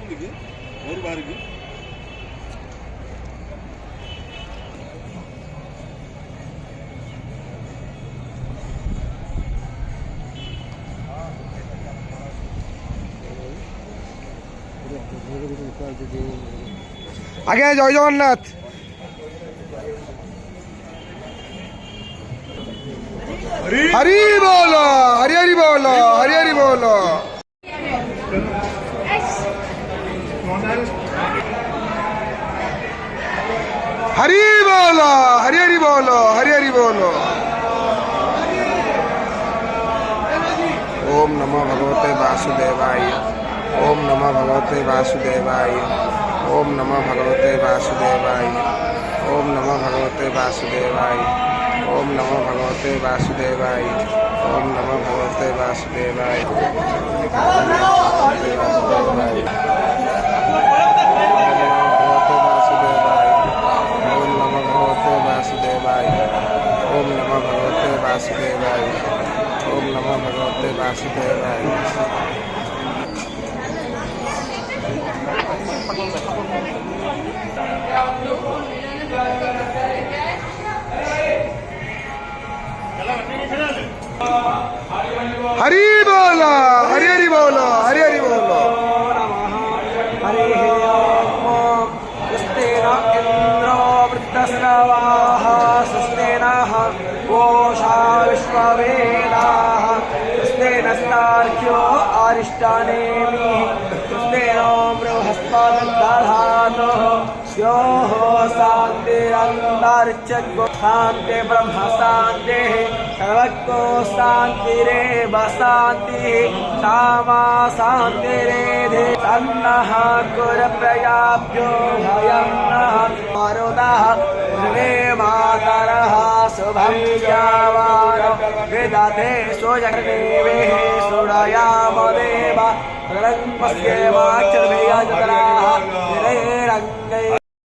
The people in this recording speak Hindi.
ముందుకి ఎవరు బారికి आगे जय जगन्नाथ। हरि बोलो, हरि हरि बोलो, हरि हरि बोलो। हरि बोलो, हरि हरि बोलो, हरि हरि बोलो। ओम नमो भगवते वासुदेवाय। ओम नमो भगवते वासुदेवाय। ओम नमो भगवते वासुदेवाय। ओम नमो भगवते वासुदेवाय। ओम नमो भगवते वासुदेवाय। ओम नमो भगवते वासुदेवाय। ओम नमो भगवते वासुदेवाय। ओम नमो भगवते वासुदेवाय। ओम नमो भगवते वासुदेवाय। हरि बोलो, हरि हरि बोलो, हरि हरि बोलो। हरि ओम स्वस्तेन इंद्रो वृद्धस्रवाः स्वस्तेन गोषा विश्ववेदाः स्वस्तेनस्तार्क्ष्यो अरिष्टानेमिः स्वस्तेन बृहस्पतिर्दधातु स्योः शान्तिरन्तरिक्षगो शान्ति ब्रह्म शान्तिः सर्वगो शान्तिरेव शान्तिः सामा शान्तिरेधि तन्नः कुरप्रयाभ्यो भयं नः मारुतः भवे मातरः शुभं यावान विदधे सुजगदेवेः सुरयामदेव रङ्गस्येवाक्षरमेयजतराः निरैरङ्गैः